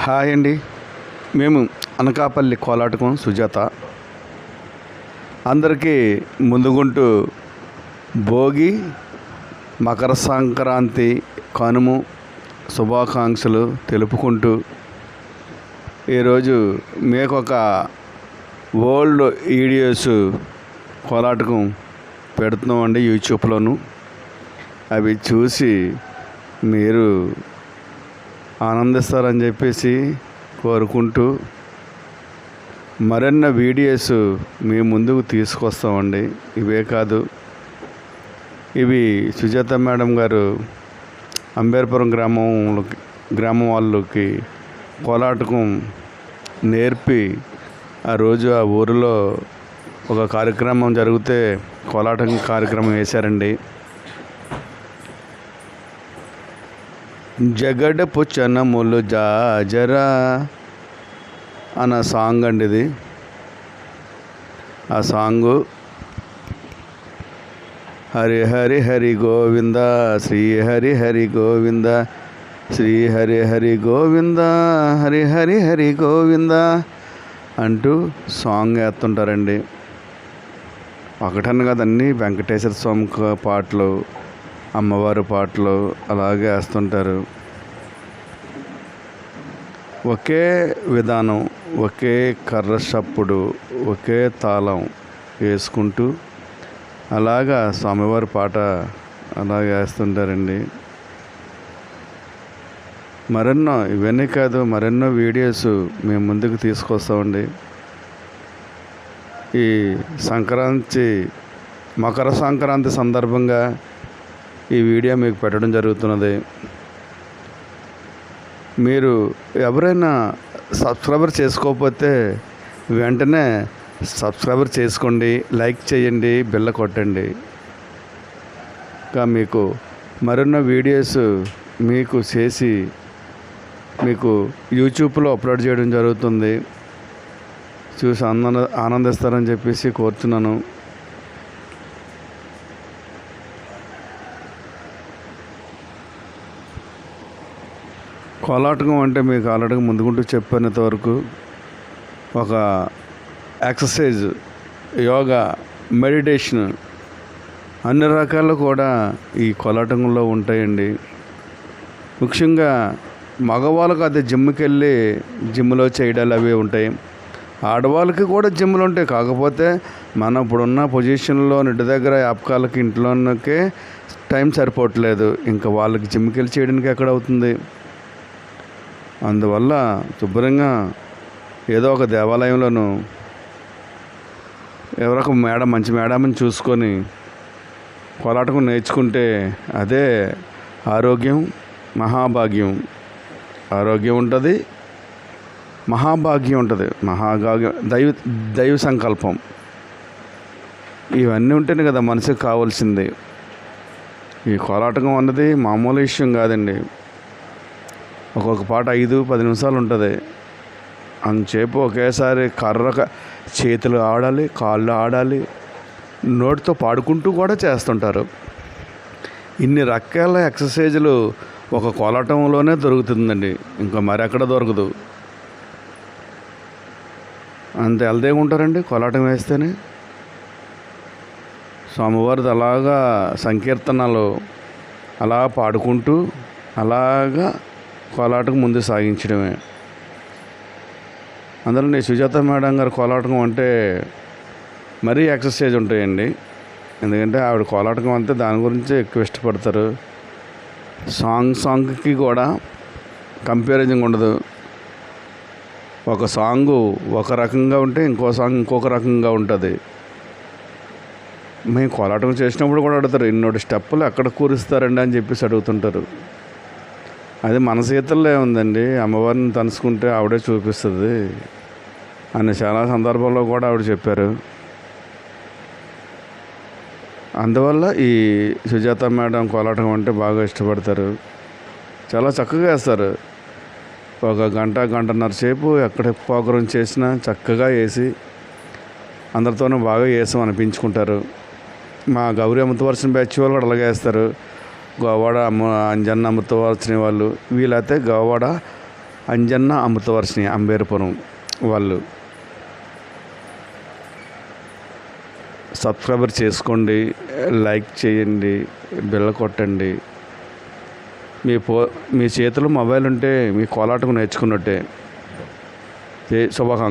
Hi అండి. మేము అనకాపల్లి కోలాటకం సుజాత. అందరికీ ముందుగుంటూ భోగి, మకర సంక్రాంతి, కనుమ శుభాకాంక్షలు తెలుపుకుంటూ ఈరోజు మీకు ఒక ఓల్డ్ వీడియోస్ కోలాటకం పెడుతున్నామండి యూట్యూబ్లోను. అవి చూసి మీరు ఆనందిస్తారని చెప్పేసి కోరుకుంటూ మరిన్ని వీడియోస్ మీ ముందుకు తీసుకొస్తామండి. ఇవే కాదు, ఇవి సుజాత మేడం గారు అంబేర్పురం గ్రామం వాళ్ళకి కోలాటకం నేర్పి ఆ రోజు ఆ ఊరిలో ఒక కార్యక్రమం జరిగితే కోలాటం కార్యక్రమం వేశారండి. జగడపు చనములు జాజరా అన్న సాంగ్ అండి ఇది. ఆ సాంగు హరి హరి హరి గోవింద శ్రీ హరి హరి గోవింద శ్రీ హరి హరి గోవింద హరి హరి హరి గోవింద అంటూ సాంగ్ వేస్తుంటారండి. ఒకటని కదండి, వెంకటేశ్వర స్వామి పాటలు, అమ్మవారి పాటలు అలాగే వేస్తుంటారు. ఒకే విధానం, ఒకే కర్ర చప్పుడు, ఒకే తాళం వేసుకుంటూ అలాగా స్వామివారి పాట అలాగే వేస్తుంటారండి. మరెన్నో, ఇవన్నీ కాదు మరెన్నో వీడియోస్ మేము ముందుకు తీసుకొస్తామండి. ఈ మకర సంక్రాంతి సందర్భంగా ఈ వీడియో మీకు పెట్టడం జరుగుతున్నది. మీరు ఎవరైనా సబ్స్క్రైబర్ చేసుకోకపోతే వెంటనే సబ్స్క్రైబర్ చేసుకోండి, లైక్ చేయండి, బెల్ కొట్టండి. ఇంకా మీకు మరెన్నో వీడియోస్ మీకు చేసి మీకు యూట్యూబ్లో అప్లోడ్ చేయడం జరుగుతుంది. చూసి ఆనందిస్తారని చెప్పేసి కోరుతున్నాను. కోలాటకం అంటే మీకు ఆల్రెడీ ముందుకుంటూ చెప్పినంత వరకు ఒక ఎక్సర్సైజ్, యోగా, మెడిటేషన్ అన్ని రకాలు కూడా ఈ కోలాటంలో ఉంటాయండి. ముఖ్యంగా మగవాళ్ళకు అది జిమ్కి వెళ్ళి జిమ్లో చేయడాలు అవి ఉంటాయి. ఆడవాళ్ళకి కూడా జిమ్లు ఉంటాయి. కాకపోతే మనం ఇప్పుడున్న పొజిషన్లో ఇంటి దగ్గర యాప్కాలకి ఇంట్లోకే టైం సరిపోవట్లేదు. ఇంకా వాళ్ళకి జిమ్కి వెళ్ళి చేయడానికి ఎక్కడ అవుతుంది? అందువల్ల శుభ్రంగా ఏదో ఒక దేవాలయంలోనూ ఎవరొక మంచి మేడంని చూసుకొని కోలాటకం నేర్చుకుంటే అదే ఆరోగ్యం, మహాభాగ్యం. ఆరోగ్యం ఉంటుంది, మహాభాగ్యం ఉంటుంది. దైవ సంకల్పం ఇవన్నీ ఉంటేనే కదా మనసుకు కావాల్సింది. ఈ కోలాటకం అన్నది మామూలు విషయం కాదండి. ఒక్కొక్క పాట 5-10 నిమిషాలు ఉంటుంది. అంతసేపు ఒకేసారి చేతులు ఆడాలి, కాళ్ళు ఆడాలి, నోటితో పాడుకుంటూ కూడా చేస్తుంటారు. ఇన్ని రకాల ఎక్సర్సైజులు ఒక కోలాటంలోనే దొరుకుతుందండి, ఇంకా మరెక్కడ దొరకదు. అంత వెళ్తే ఉంటారండి కోలాటం వేస్తేనే. స్వామివారిది అలాగా సంకీర్తనలు అలా పాడుకుంటూ అలాగా కోలాటం ముందు సాగించడమే. అందులో సుజాత మేడం గారు కోలాటం అంటే మరీ ఎక్సర్సైజ్ ఉంటాయండి. ఎందుకంటే ఆవిడ కోలాటం అంతే దాని గురించి ఎక్కువ ఇష్టపడతారు. సాంగ్కి కూడా కంపారిజన్ ఉండదు. ఒక సాంగు ఒక రకంగా ఉంటే ఇంకో సాంగ్ ఇంకొక రకంగా ఉంటుంది. మేము కోలాటం చేసినప్పుడు కూడా అడుగుతారు, ఇన్నోటి స్టెప్పులు ఎక్కడ కూరుస్తారండి అని చెప్పేసి అడుగుతుంటారు. అది మన చేతుల్లో ఉందండి, అమ్మవారిని తలుచుకుంటే ఆవిడే చూపిస్తుంది అని చాలా సందర్భాల్లో కూడా ఆవిడ చెప్పారు. అందువల్ల ఈ సుజాత మేడం కోలాటం అంటే బాగా ఇష్టపడతారు. చాలా చక్కగా వేస్తారు. ఒక గంటన్నర సేపు ఎక్కడ ప్రోగ్రాం చేసినా చక్కగా వేసి అందరితోనూ బాగా వేసాం అనిపించుకుంటారు. మా గౌరీ అమృతవర్షం బ్యాచ్ వాళ్ళు కూడా అలాగే వేస్తారు. గోవాడ అంజన్న అమృతవర్షిణి వాళ్ళు, వీళ్ళైతే గోవాడ అంజన్న అమృతవర్షిణి అంబేరుపురం వాళ్ళు. సబ్స్క్రైబర్ చేసుకోండి, లైక్ చేయండి, బెల్ కొట్టండి. మీ చేతిలో మొబైల్ ఉంటే మీ కోలాటకు నేర్చుకున్నట్టే. శుభాకాంక్షలు.